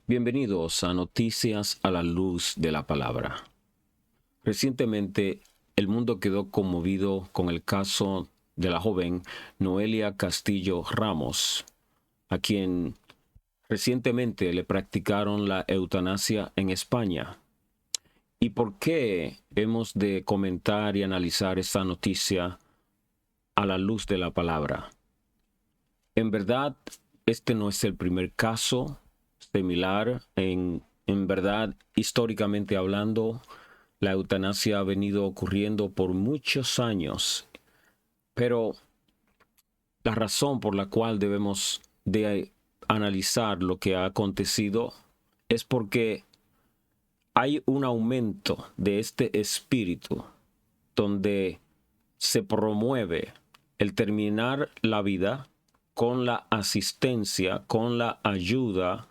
Bienvenidos a Noticias a la Luz de la Palabra. Recientemente, el mundo quedó conmovido con el caso de la joven Noelia Castillo Ramos, a quien recientemente le practicaron la eutanasia en España. ¿Y por qué hemos de comentar y analizar esta noticia a la luz de la palabra? En verdad, este no es el primer caso similar. En verdad, históricamente hablando, la eutanasia ha venido ocurriendo por muchos años, pero la razón por la cual debemos de analizar lo que ha acontecido es porque hay un aumento de este espíritu donde se promueve el terminar la vida con la asistencia, con la ayuda,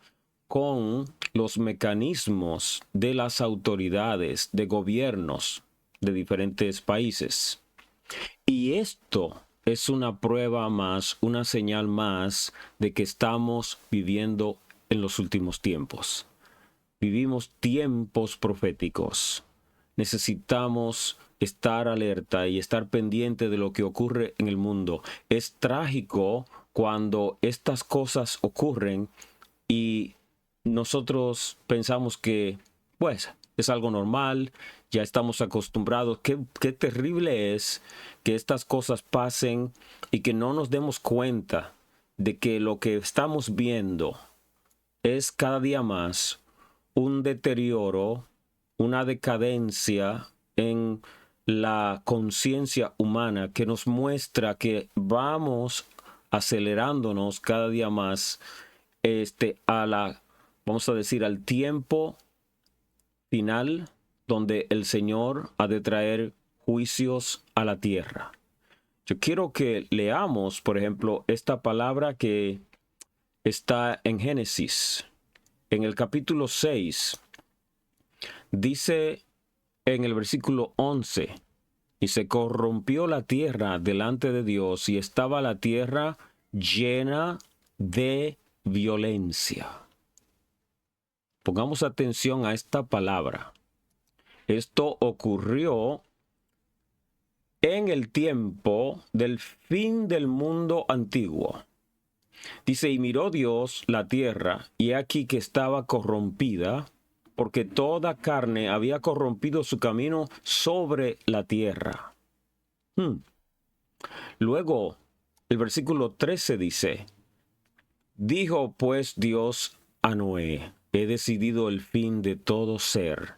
con los mecanismos de las autoridades, de gobiernos de diferentes países. Y esto es una prueba más, una señal más de que estamos viviendo en los últimos tiempos. Vivimos tiempos proféticos. Necesitamos estar alerta y estar pendiente de lo que ocurre en el mundo. Es trágico cuando estas cosas ocurren y nosotros pensamos que, pues, es algo normal, ya estamos acostumbrados. Qué terrible es que estas cosas pasen y que no nos demos cuenta de que lo que estamos viendo es cada día más un deterioro, una decadencia en la conciencia humana que nos muestra que vamos acelerándonos cada día más vamos a decir, al tiempo final donde el Señor ha de traer juicios a la tierra. Yo quiero que leamos, por ejemplo, esta palabra que está en Génesis, en el capítulo 6. Dice en el versículo 11, y se corrompió la tierra delante de Dios, y estaba la tierra llena de violencia. Pongamos atención a esta palabra. Esto ocurrió en el tiempo del fin del mundo antiguo. Dice, y miró Dios la tierra, y aquí que estaba corrompida, porque toda carne había corrompido su camino sobre la tierra. Luego, el versículo 13 dice, dijo pues Dios a Noé, he decidido el fin de todo ser,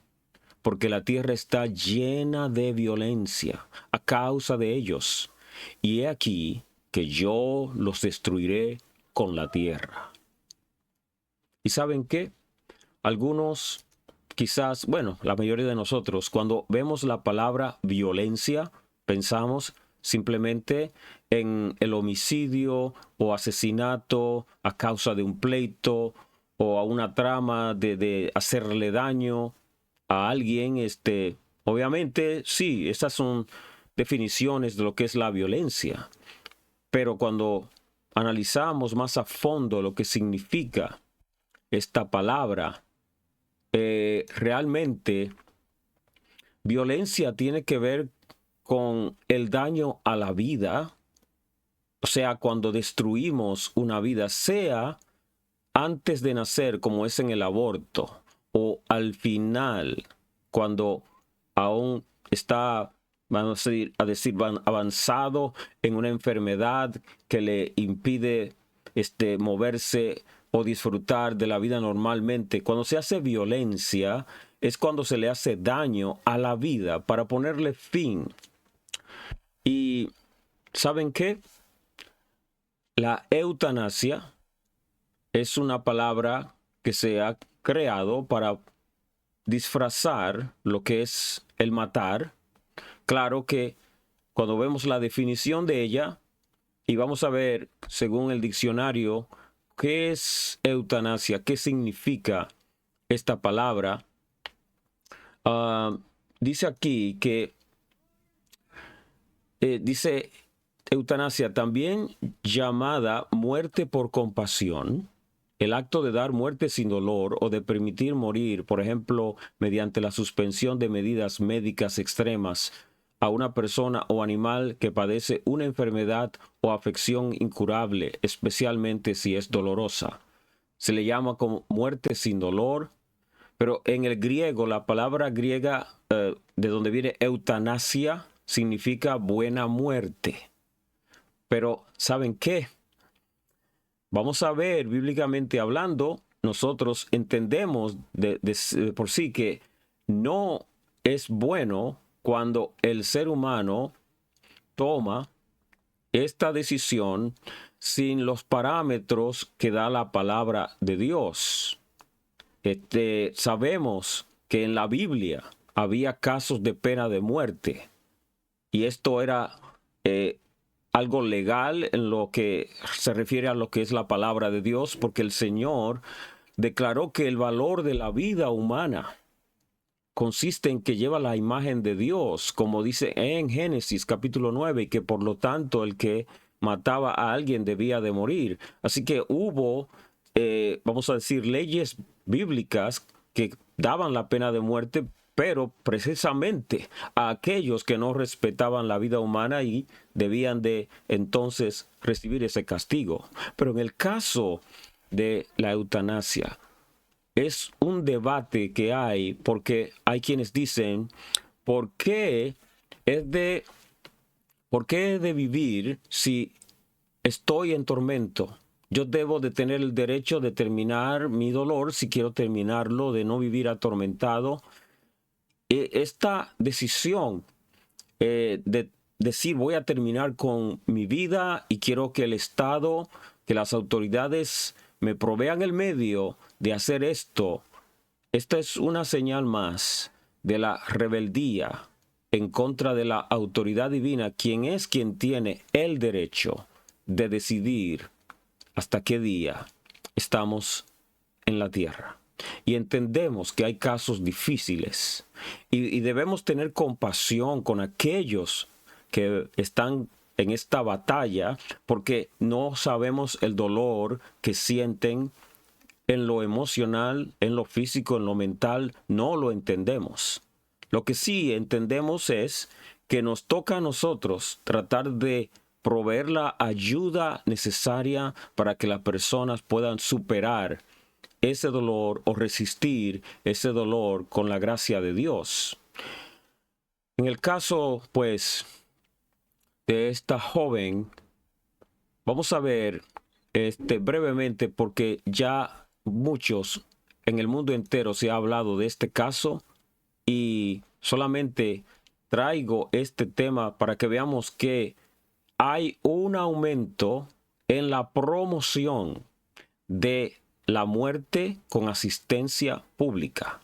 porque la tierra está llena de violencia a causa de ellos, y he aquí que yo los destruiré con la tierra. ¿Y saben qué? Algunos, quizás, bueno, la mayoría de nosotros, cuando vemos la palabra violencia, pensamos simplemente en el homicidio o asesinato a causa de un pleito o a una trama de hacerle daño a alguien. Obviamente, sí, esas son definiciones de lo que es la violencia. Pero cuando analizamos más a fondo lo que significa esta palabra, realmente violencia tiene que ver con el daño a la vida. O sea, cuando destruimos una vida, sea antes de nacer, como es en el aborto, o al final, cuando aún está, vamos a decir, avanzado en una enfermedad que le impide moverse o disfrutar de la vida normalmente. Cuando se hace violencia, es cuando se le hace daño a la vida para ponerle fin. Y ¿saben qué? La eutanasia es una palabra que se ha creado para disfrazar lo que es el matar. Claro que cuando vemos la definición de ella, y vamos a ver, según el diccionario, qué es eutanasia, qué significa esta palabra. Dice aquí que, dice eutanasia, también llamada muerte por compasión, El acto de dar muerte sin dolor o de permitir morir, por ejemplo, mediante la suspensión de medidas médicas extremas a una persona o animal que padece una enfermedad o afección incurable, especialmente si es dolorosa. Se le llama como muerte sin dolor, pero en el griego, la palabra griega de donde viene eutanasia significa buena muerte. Pero ¿saben qué? Vamos a ver, bíblicamente hablando, nosotros entendemos de por sí que no es bueno cuando el ser humano toma esta decisión sin los parámetros que da la palabra de Dios. Sabemos que en la Biblia había casos de pena de muerte y esto era algo legal en lo que se refiere a lo que es la palabra de Dios, porque el Señor declaró que el valor de la vida humana consiste en que lleva la imagen de Dios, como dice en Génesis capítulo 9, y que por lo tanto el que mataba a alguien debía de morir. Así que hubo, vamos a decir, leyes bíblicas que daban la pena de muerte, pero precisamente a aquellos que no respetaban la vida humana y debían de entonces recibir ese castigo. Pero en el caso de la eutanasia, es un debate que hay porque hay quienes dicen, ¿por qué por qué he de vivir si estoy en tormento? Yo debo de tener el derecho de terminar mi dolor si quiero terminarlo, de no vivir atormentado. Esta decisión de decir voy a terminar con mi vida y quiero que el Estado, que las autoridades me provean el medio de hacer esto, esta es una señal más de la rebeldía en contra de la autoridad divina, quien tiene el derecho de decidir hasta qué día estamos en la tierra. Y entendemos que hay casos difíciles y debemos tener compasión con aquellos que están en esta batalla porque no sabemos el dolor que sienten en lo emocional, en lo físico, en lo mental, no lo entendemos. Lo que sí entendemos es que nos toca a nosotros tratar de proveer la ayuda necesaria para que las personas puedan superar ese dolor o resistir ese dolor con la gracia de Dios. En el caso, pues, de esta joven, vamos a ver brevemente porque ya muchos en el mundo entero se ha hablado de este caso y solamente traigo este tema para que veamos que hay un aumento en la promoción de la muerte con asistencia pública.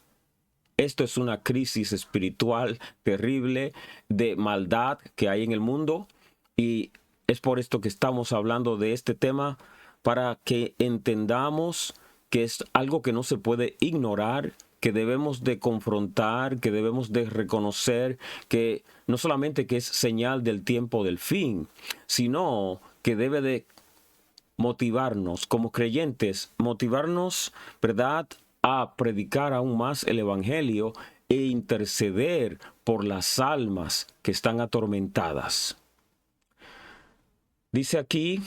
Esto es una crisis espiritual terrible de maldad que hay en el mundo y es por esto que estamos hablando de este tema, para que entendamos que es algo que no se puede ignorar, que debemos de confrontar, que debemos de reconocer, que no solamente que es señal del tiempo del fin, sino que debe de motivarnos como creyentes, motivarnos, ¿verdad?, a predicar aún más el evangelio e interceder por las almas que están atormentadas. Dice aquí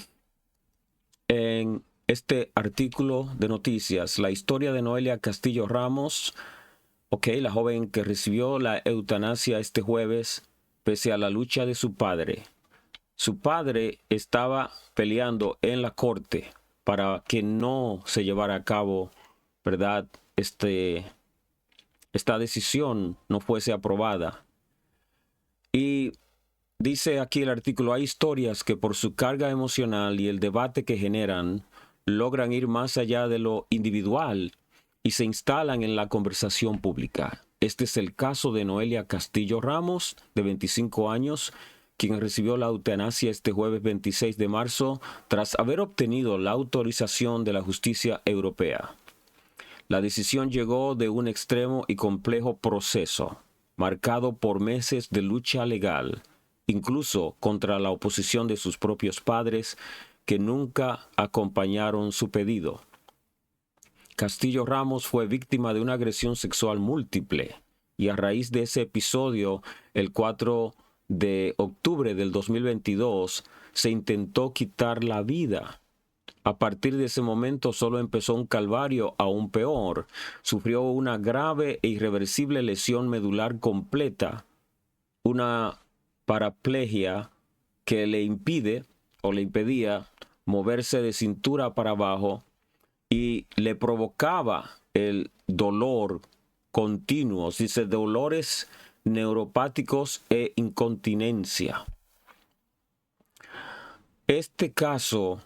en este artículo de noticias, la historia de Noelia Castillo Ramos, la joven que recibió la eutanasia este jueves pese a la lucha de su padre. Su padre estaba peleando en la corte para que no se llevara a cabo, ¿verdad?, esta decisión no fuese aprobada. Y dice aquí el artículo, hay historias que por su carga emocional y el debate que generan, logran ir más allá de lo individual y se instalan en la conversación pública. Este es el caso de Noelia Castillo Ramos, de 25 años, quien recibió la eutanasia este jueves 26 de marzo tras haber obtenido la autorización de la justicia europea. La decisión llegó de un extremo y complejo proceso, marcado por meses de lucha legal, incluso contra la oposición de sus propios padres, que nunca acompañaron su pedido. Castillo Ramos fue víctima de una agresión sexual múltiple y a raíz de ese episodio, el 4 de octubre del 2022, se intentó quitar la vida. A partir de ese momento solo empezó un calvario aún peor. Sufrió una grave e irreversible lesión medular completa, una paraplegia que le impide o le impedía moverse de cintura para abajo y le provocaba el dolor continuo, dice, dolores neuropáticos e incontinencia. Este caso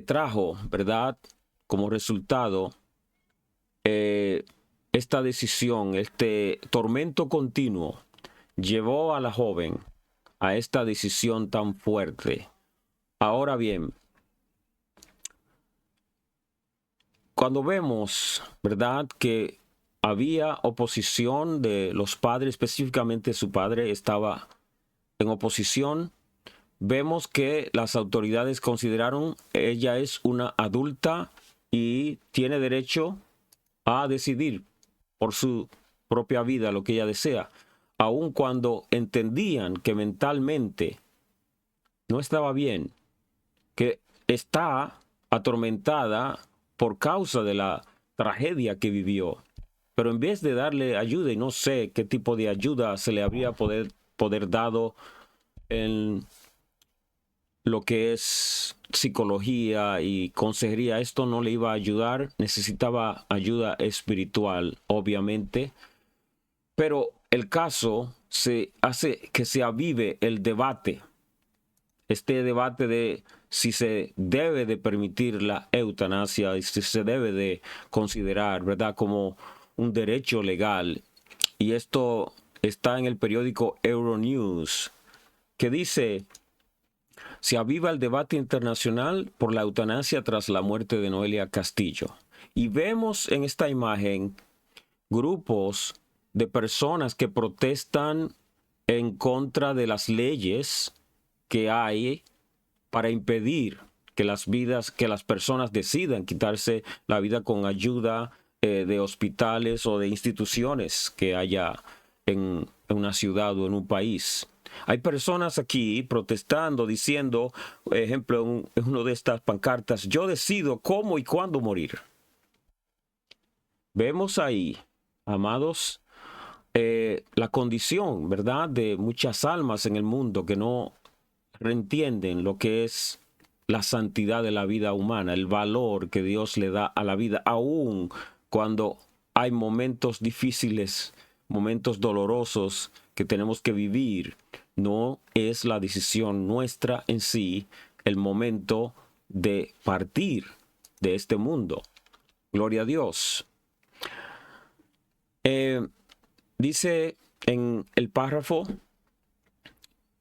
trajo, ¿verdad?, como resultado esta decisión, este tormento continuo, llevó a la joven a esta decisión tan fuerte. Ahora bien, cuando vemos, ¿verdad?, que había oposición de los padres, específicamente su padre estaba en oposición, vemos que las autoridades consideraron ella es una adulta y tiene derecho a decidir por su propia vida lo que ella desea, aun cuando entendían que mentalmente no estaba bien, que está atormentada por causa de la tragedia que vivió. Pero en vez de darle ayuda, y no sé qué tipo de ayuda se le habría poder dado en lo que es psicología y consejería, esto no le iba a ayudar, necesitaba ayuda espiritual, obviamente. Pero el caso se hace que se avive el debate, este debate de si se debe de permitir la eutanasia y si se debe de considerar, ¿verdad?, como un derecho legal. Y esto está en el periódico Euronews, que dice: se aviva el debate internacional por la eutanasia tras la muerte de Noelia Castillo. Y vemos en esta imagen grupos de personas que protestan en contra de las leyes que hay para impedir que las personas decidan quitarse la vida con ayuda de hospitales o de instituciones que haya en una ciudad o en un país. Hay personas aquí protestando, diciendo, por ejemplo, en una de estas pancartas: yo decido cómo y cuándo morir. Vemos ahí, amados, la condición, ¿verdad?, de muchas almas en el mundo que no entienden lo que es la santidad de la vida humana, el valor que Dios le da a la vida, aun cuando hay momentos difíciles, momentos dolorosos que tenemos que vivir. No es la decisión nuestra en sí el momento de partir de este mundo. Gloria a Dios. Dice en el párrafo,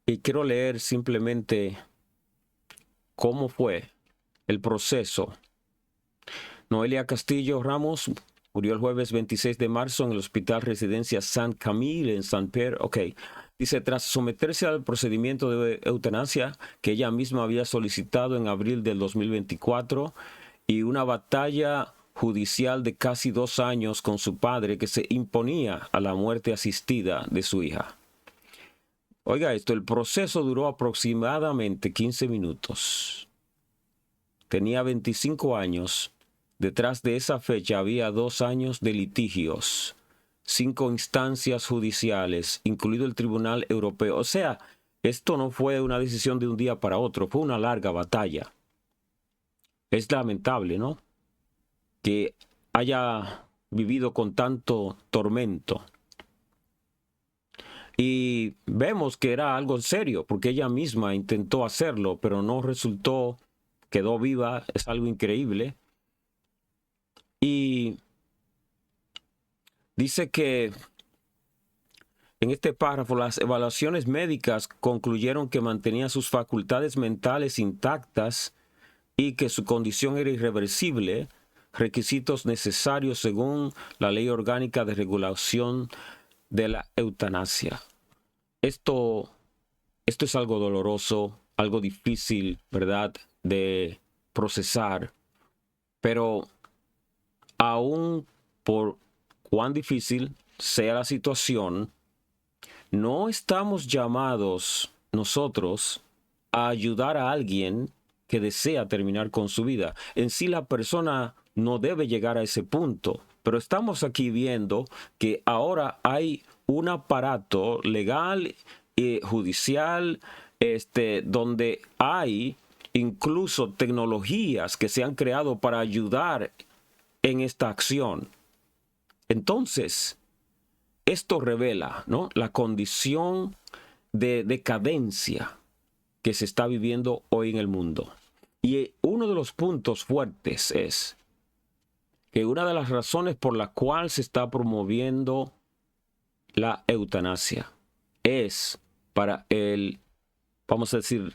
y quiero leer simplemente cómo fue el proceso. Noelia Castillo Ramos murió el jueves 26 de marzo en el Hospital Residencia Saint-Camille en Saint-Pierre. Ok. Dice, tras someterse al procedimiento de eutanasia que ella misma había solicitado en abril del 2024 y una batalla judicial de casi 2 años con su padre que se imponía a la muerte asistida de su hija. Oiga esto, el proceso duró aproximadamente 15 minutos. Tenía 25 años. Detrás de esa fecha había 2 años de litigios, 5 instancias judiciales, incluido el Tribunal Europeo. O sea, esto no fue una decisión de un día para otro, fue una larga batalla. Es lamentable, ¿no?, que haya vivido con tanto tormento. Y vemos que era algo serio, porque ella misma intentó hacerlo, pero no resultó, quedó viva, es algo increíble. Y dice que en este párrafo, las evaluaciones médicas concluyeron que mantenía sus facultades mentales intactas y que su condición era irreversible, requisitos necesarios según la Ley Orgánica de Regulación de la Eutanasia. Esto es algo doloroso, algo difícil, ¿verdad?, de procesar, pero aún por cuán difícil sea la situación, no estamos llamados nosotros a ayudar a alguien que desea terminar con su vida. En sí, la persona no debe llegar a ese punto, pero estamos aquí viendo que ahora hay un aparato legal y judicial, donde hay incluso tecnologías que se han creado para ayudar en esta acción. Entonces, esto revela, ¿no?, la condición de decadencia que se está viviendo hoy en el mundo. Y uno de los puntos fuertes es que una de las razones por la cual se está promoviendo la eutanasia es para vamos a decir,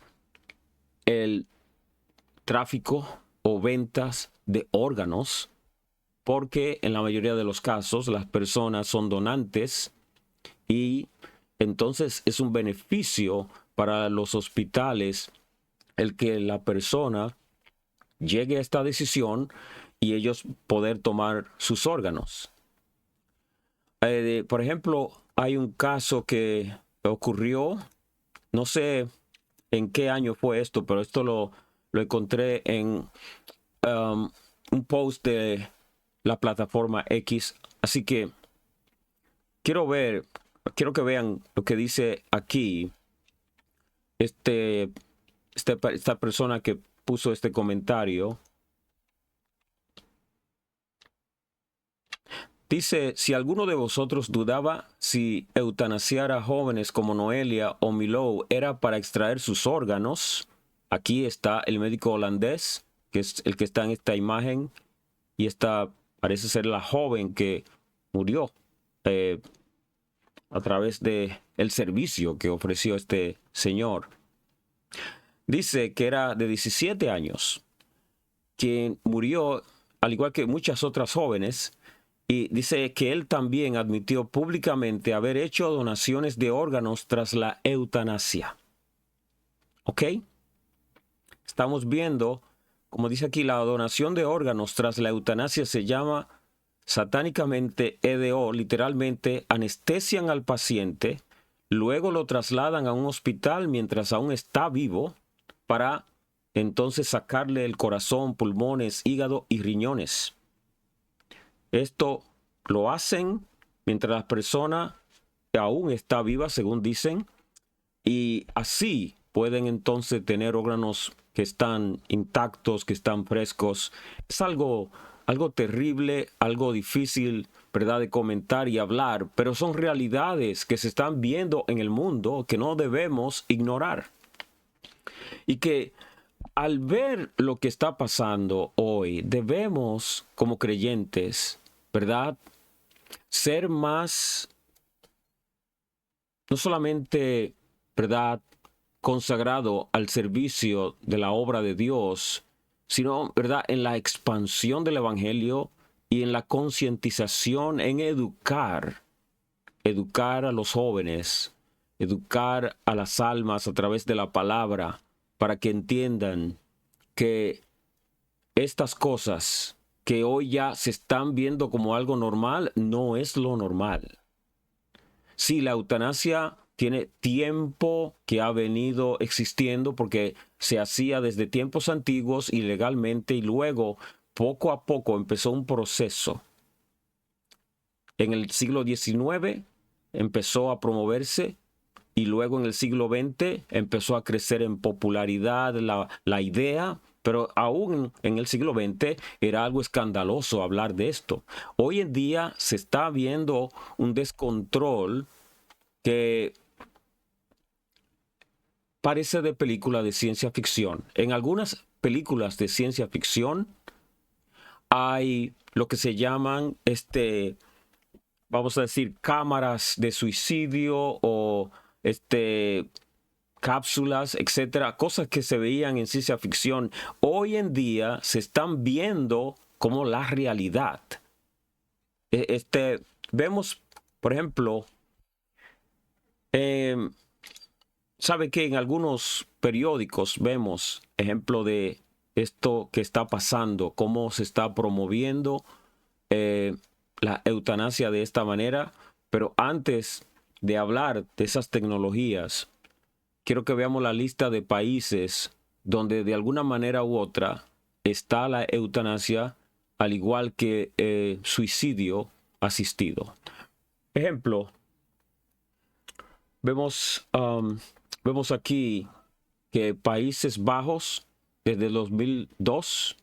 el tráfico o ventas de órganos, porque en la mayoría de los casos las personas son donantes y entonces es un beneficio para los hospitales el que la persona llegue a esta decisión y ellos poder tomar sus órganos. Por ejemplo, hay un caso que ocurrió, no sé en qué año fue esto, pero esto lo encontré en un post de la plataforma X. Así que quiero que vean lo que dice aquí esta persona que puso este comentario. Dice: si alguno de vosotros dudaba si eutanasiar a jóvenes como Noelia o Milou era para extraer sus órganos, aquí está el médico holandés, que es el que está en esta imagen, y esta parece ser la joven que murió a través de el servicio que ofreció este señor. Dice que era de 17 años, quien murió al igual que muchas otras jóvenes. Y dice que él también admitió públicamente haber hecho donaciones de órganos tras la eutanasia. ¿Ok? Estamos viendo, como dice aquí, la donación de órganos tras la eutanasia se llama satánicamente EDO, literalmente anestesian al paciente, luego lo trasladan a un hospital mientras aún está vivo para entonces sacarle el corazón, pulmones, hígado y riñones. Esto lo hacen mientras la persona aún está viva, según dicen, y así pueden entonces tener órganos que están intactos, que están frescos. Es algo terrible, algo difícil, ¿verdad?, de comentar y hablar, pero son realidades que se están viendo en el mundo que no debemos ignorar. Y que al ver lo que está pasando hoy, debemos, como creyentes, ¿verdad?, ser más, no solamente, ¿verdad?, consagrado al servicio de la obra de Dios, sino, ¿verdad?, en la expansión del evangelio y en la concientización, en educar a los jóvenes, educar a las almas a través de la palabra, para que entiendan que estas cosas que hoy ya se están viendo como algo normal, no es lo normal. Sí, la eutanasia tiene tiempo que ha venido existiendo porque se hacía desde tiempos antiguos ilegalmente y luego, poco a poco, empezó un proceso. En el siglo XIX empezó a promoverse y luego en el siglo XX empezó a crecer en popularidad la idea, pero aún en el siglo XX era algo escandaloso hablar de esto. Hoy en día se está viendo un descontrol que parece de película de ciencia ficción. En algunas películas de ciencia ficción hay lo que se llaman, vamos a decir, cámaras de suicidio o cápsulas, etcétera, cosas que se veían en ciencia ficción, hoy en día se están viendo como la realidad. Vemos, por ejemplo, sabe que en algunos periódicos vemos ejemplo de esto que está pasando, cómo se está promoviendo la eutanasia de esta manera, pero antes de hablar de esas tecnologías, quiero que veamos la lista de países donde de alguna manera u otra está la eutanasia, al igual que suicidio asistido. Ejemplo, vemos aquí que Países Bajos desde 2002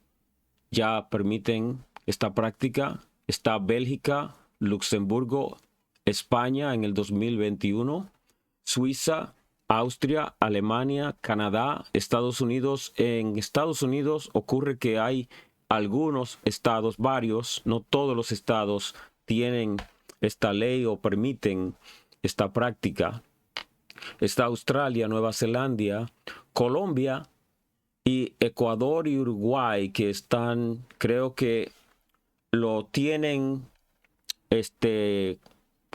ya permiten esta práctica. Está Bélgica, Luxemburgo, España en el 2021, Suiza, Austria, Alemania, Canadá, Estados Unidos. En Estados Unidos ocurre que hay algunos estados, varios, no todos los estados tienen esta ley o permiten esta práctica. Está Australia, Nueva Zelanda, Colombia y Ecuador y Uruguay, que están, creo que lo tienen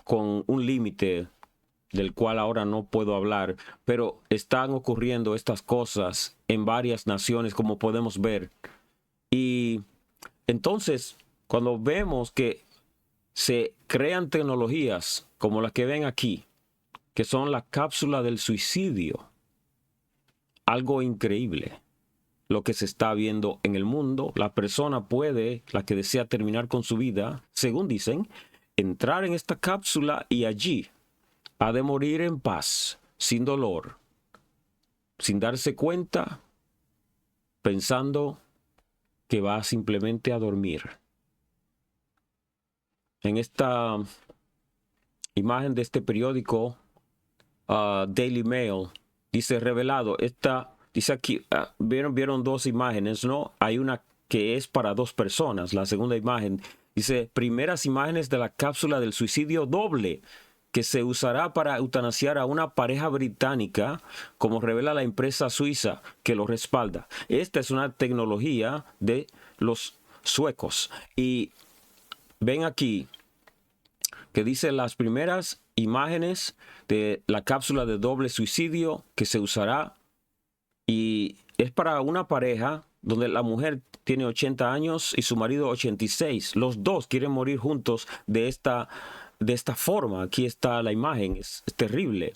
con un límite del cual ahora no puedo hablar, pero están ocurriendo estas cosas en varias naciones, como podemos ver. Y entonces, cuando vemos que se crean tecnologías como las que ven aquí, que son la cápsula del suicidio, algo increíble lo que se está viendo en el mundo. La persona puede, la que desea terminar con su vida, según dicen, entrar en esta cápsula y allí ha de morir en paz, sin dolor, sin darse cuenta, pensando que va simplemente a dormir. En esta imagen de este periódico, Daily Mail, dice revelado, dice aquí, vieron dos imágenes, ¿no? Hay una que es para dos personas. La segunda imagen dice, primeras imágenes de la cápsula del suicidio doble que se usará para eutanasiar a una pareja británica, como revela la empresa suiza que lo respalda. Esta es una tecnología de los suecos. Y ven aquí que dice las primeras imágenes de la cápsula de doble suicidio que se usará, y es para una pareja donde la mujer tiene 80 años y su marido 86. Los dos quieren morir juntos de esta forma. Aquí está la imagen, es terrible.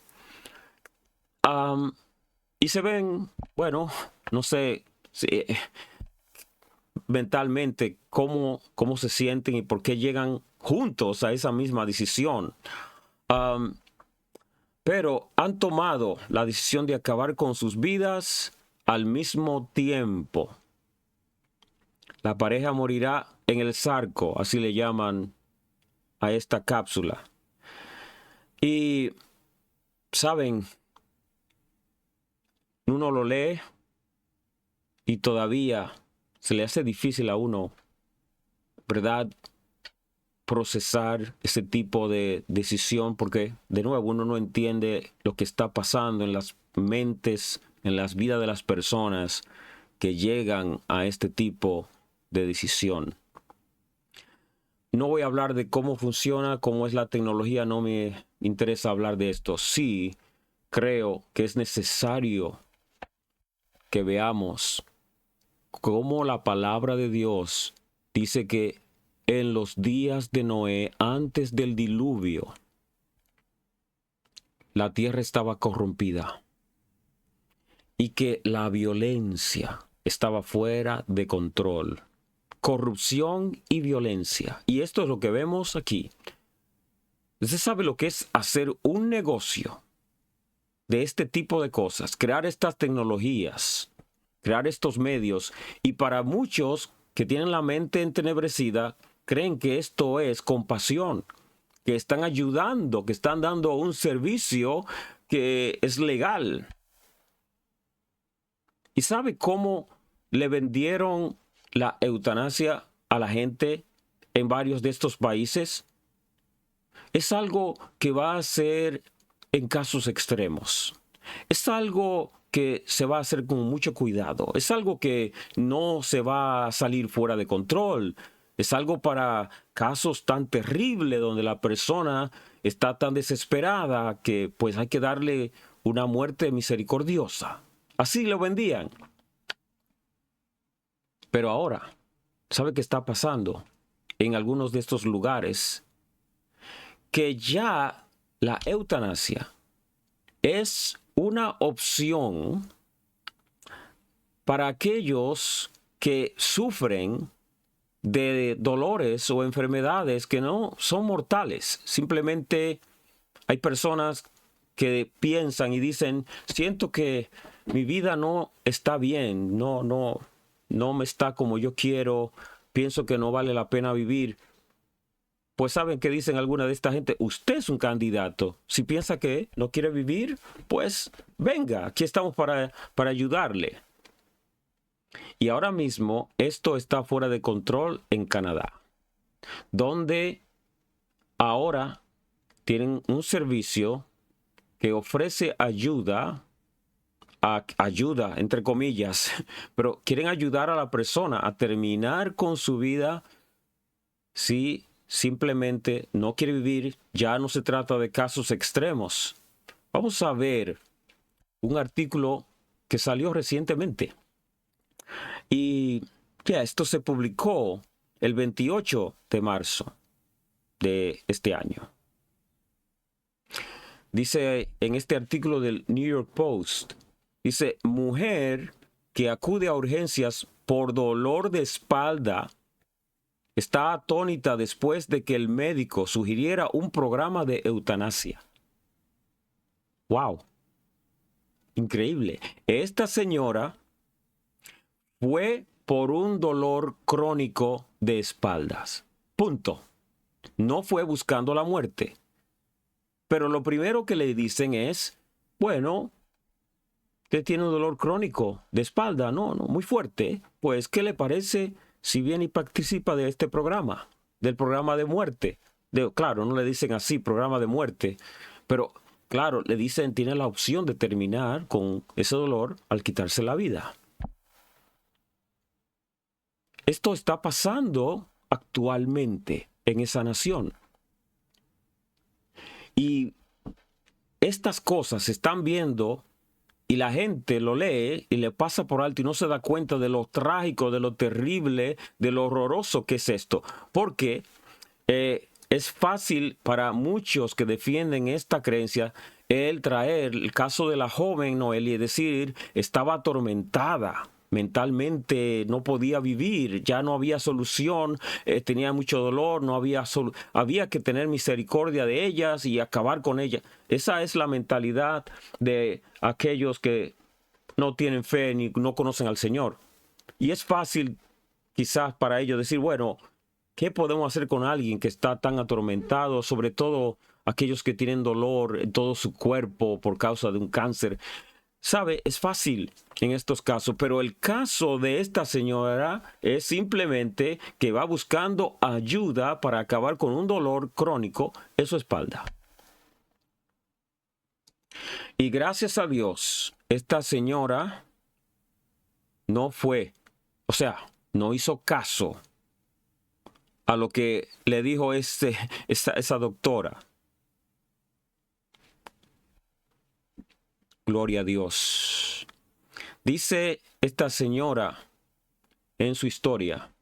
Y se ven, bueno, no sé mentalmente cómo se sienten y por qué llegan juntos a esa misma decisión. Pero han tomado la decisión de acabar con sus vidas al mismo tiempo. La pareja morirá en el Sarco, así le llaman a esta cápsula. Y, ¿saben? Uno lo lee y todavía se le hace difícil a uno, ¿verdad?, procesar ese tipo de decisión, porque de nuevo uno no entiende lo que está pasando en las mentes, en las vidas de las personas que llegan a este tipo de decisión. No voy a hablar de cómo funciona, cómo es la tecnología, no me interesa hablar de esto. Sí, creo que es necesario que veamos cómo la palabra de Dios dice que en los días de Noé, antes del diluvio, la tierra estaba corrompida y que la violencia estaba fuera de control. Corrupción y violencia. Y esto es lo que vemos aquí. Usted sabe lo que es hacer un negocio de este tipo de cosas, crear estas tecnologías, crear estos medios, y para muchos que tienen la mente entenebrecida, creen que esto es compasión, que están ayudando, que están dando un servicio que es legal. ¿Y sabe cómo le vendieron la eutanasia a la gente en varios de estos países? Es algo que va a ser en casos extremos. Es algo que se va a hacer con mucho cuidado. Es algo que no se va a salir fuera de control. Es algo para casos tan terribles donde la persona está tan desesperada que pues hay que darle una muerte misericordiosa. Así lo vendían. Pero ahora, ¿sabe qué está pasando? en algunos de estos lugares que ya la eutanasia es una opción para aquellos que sufren de dolores o enfermedades que no son mortales. Simplemente hay personas que piensan y dicen, siento que mi vida no está bien, no me está como yo quiero, pienso que no vale la pena vivir. Pues saben que dicen alguna de esta gente, usted es un candidato. Si piensa que no quiere vivir, pues venga, aquí estamos para ayudarle. Y ahora mismo esto está fuera de control en Canadá, donde ahora tienen un servicio que ofrece ayuda entre comillas, pero quieren ayudar a la persona a terminar con su vida si simplemente no quiere vivir. Ya no se trata de casos extremos. Vamos a ver un artículo que salió recientemente. Y esto se publicó el 28 de marzo de este año. Dice en este artículo del New York Post, dice, mujer que acude a urgencias por dolor de espalda está atónita después de que el médico sugiriera un programa de eutanasia. ¡Wow! Increíble. Esta señora fue por un dolor crónico de espaldas. Punto. No fue buscando la muerte. Pero lo primero que le dicen es, bueno, usted tiene un dolor crónico de espalda, no, muy fuerte. Pues, ¿qué le parece si viene y participa de este programa? Del programa de muerte. Claro, no le dicen así, programa de muerte. Pero, claro, le dicen, tiene la opción de terminar con ese dolor al quitarse la vida. Esto está pasando actualmente en esa nación. Y estas cosas se están viendo y la gente lo lee y le pasa por alto y no se da cuenta de lo trágico, de lo terrible, de lo horroroso que es esto. Porque es fácil para muchos que defienden esta creencia el traer el caso de la joven Noelia y decir, estaba atormentada. Mentalmente no podía vivir, ya no había solución, tenía mucho dolor, había que tener misericordia de ellas y acabar con ellas. Esa es la mentalidad de aquellos que no tienen fe ni no conocen al Señor. Y es fácil quizás para ellos decir, bueno, ¿qué podemos hacer con alguien que está tan atormentado? Sobre todo aquellos que tienen dolor en todo su cuerpo por causa de un cáncer. Sabe, es fácil en estos casos, pero el caso de esta señora es simplemente que va buscando ayuda para acabar con un dolor crónico en su espalda. Y gracias a Dios, esta señora no no hizo caso a lo que le dijo esa doctora. Gloria a Dios. Dice esta señora en su historia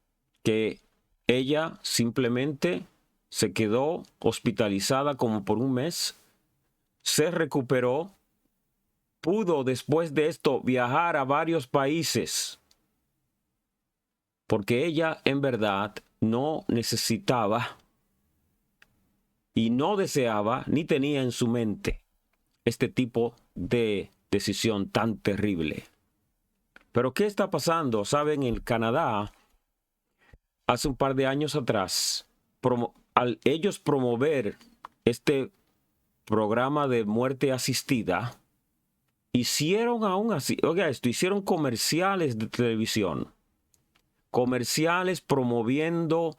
que ella simplemente se quedó hospitalizada como por un mes, se recuperó, pudo después de esto viajar a varios países, porque ella en verdad no necesitaba y no deseaba ni tenía en su mente este tipo de decisión tan terrible. Pero ¿qué está pasando? Saben, en Canadá, hace un par de años atrás, al ellos promover este programa de muerte asistida, hicieron aún así, oiga esto, hicieron comerciales de televisión, comerciales promoviendo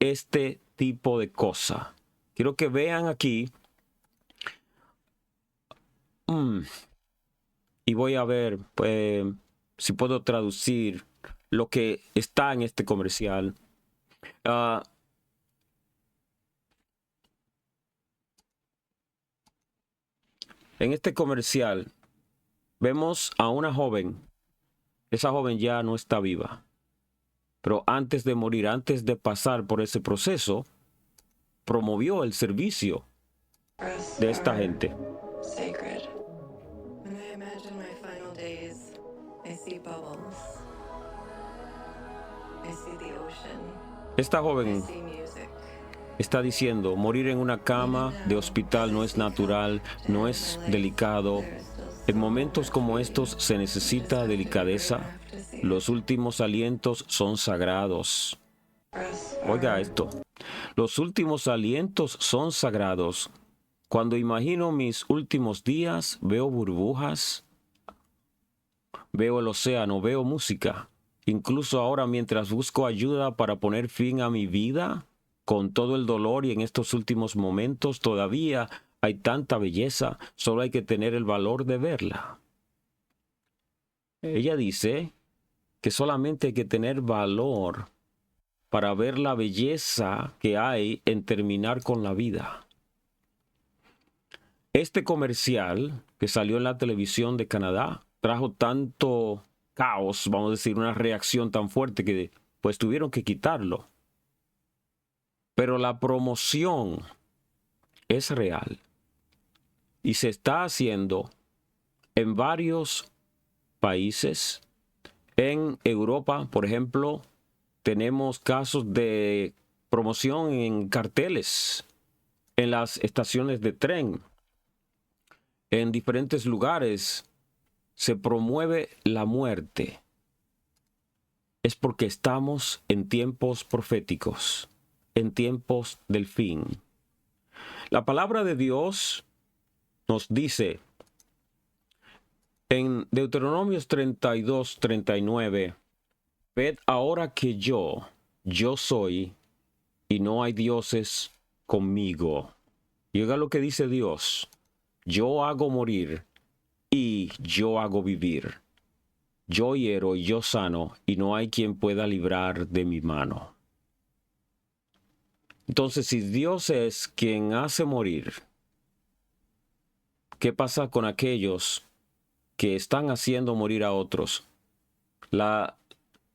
este tipo de cosa. Quiero que vean aquí. Y voy a ver si puedo traducir lo que está en este comercial. En este comercial vemos a una joven. Esa joven ya no está viva, Pero antes de morir, antes de pasar por ese proceso, promovió el servicio de esta gente. Sacred. When I imagine my final days, I see bubbles. I see the ocean. Esta I joven see music. está diciendo, morir en una cama de hospital no es natural, no es delicado. En momentos como estos se necesita delicadeza. Los últimos alientos son sagrados. Oiga esto. Los últimos alientos son sagrados. Cuando imagino mis últimos días, veo burbujas, veo el océano, veo música. Incluso ahora mientras busco ayuda para poner fin a mi vida, con todo el dolor y en estos últimos momentos todavía hay tanta belleza, solo hay que tener el valor de verla. Ella dice que solamente hay que tener valor para ver la belleza que hay en terminar con la vida. Este comercial que salió en la televisión de Canadá trajo tanto caos, vamos a decir, una reacción tan fuerte que pues tuvieron que quitarlo. Pero la promoción es real y se está haciendo en varios países. En Europa, por ejemplo, tenemos casos de promoción en carteles, en las estaciones de tren, en diferentes lugares. Se promueve la muerte. Es porque estamos en tiempos proféticos, en tiempos del fin. La palabra de Dios nos dice en Deuteronomios 32:39, ved ahora que yo soy, y no hay dioses conmigo. Y oiga lo que dice Dios, yo hago morir y yo hago vivir. Yo hiero y yo sano, y no hay quien pueda librar de mi mano. Entonces, si Dios es quien hace morir, ¿qué pasa con aquellos que están haciendo morir a otros? La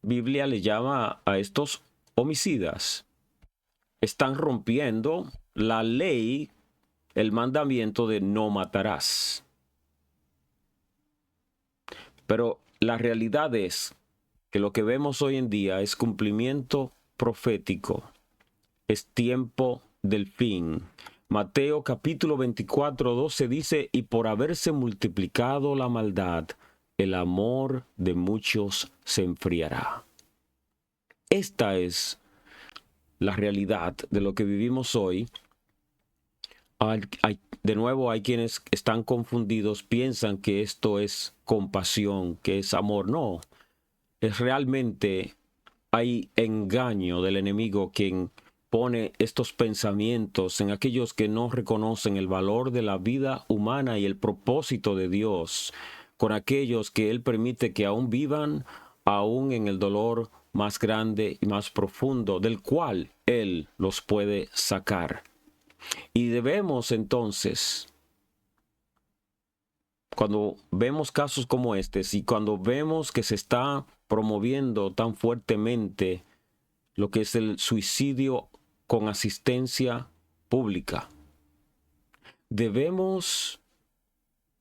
Biblia le llama a estos homicidas. Están rompiendo la ley, el mandamiento de no matarás. Pero la realidad es que lo que vemos hoy en día es cumplimiento profético. Es tiempo del fin. Mateo capítulo 24:12 dice, y por haberse multiplicado la maldad, el amor de muchos se enfriará. Esta es la realidad de lo que vivimos hoy. De nuevo, hay quienes están confundidos, piensan que esto es compasión, que es amor. No, es realmente hay engaño del enemigo quien pone estos pensamientos en aquellos que no reconocen el valor de la vida humana y el propósito de Dios, con aquellos que Él permite que aún vivan, aún en el dolor más grande y más profundo, del cual Él los puede sacar. Y debemos entonces, cuando vemos casos como estos y cuando vemos que se está promoviendo tan fuertemente lo que es el suicidio con asistencia pública, debemos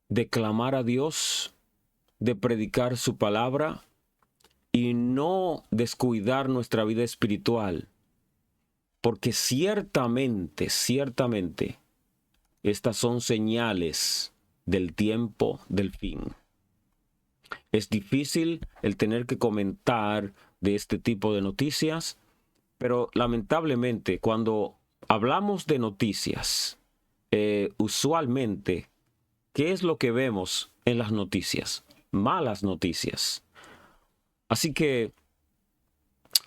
de clamar a Dios, de predicar su palabra y no descuidar nuestra vida espiritual. Porque ciertamente, estas son señales del tiempo del fin. Es difícil el tener que comentar de este tipo de noticias, pero lamentablemente cuando hablamos de noticias, usualmente, ¿qué es lo que vemos en las noticias? Malas noticias. Así que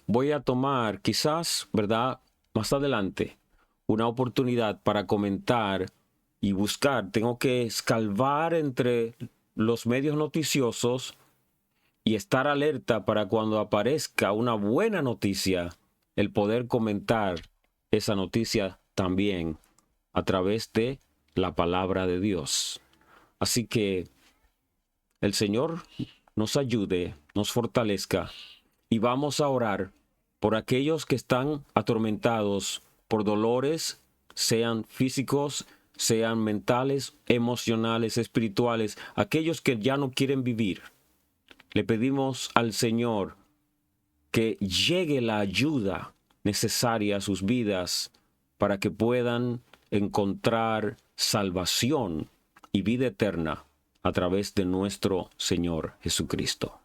voy a tomar quizás, ¿verdad?, más adelante, una oportunidad para comentar y buscar. Tengo que escarbar entre los medios noticiosos y estar alerta para cuando aparezca una buena noticia, el poder comentar esa noticia también a través de la palabra de Dios. Así que el Señor nos ayude, nos fortalezca y vamos a orar por aquellos que están atormentados por dolores, sean físicos, sean mentales, emocionales, espirituales, aquellos que ya no quieren vivir. Le pedimos al Señor que llegue la ayuda necesaria a sus vidas para que puedan encontrar salvación y vida eterna a través de nuestro Señor Jesucristo.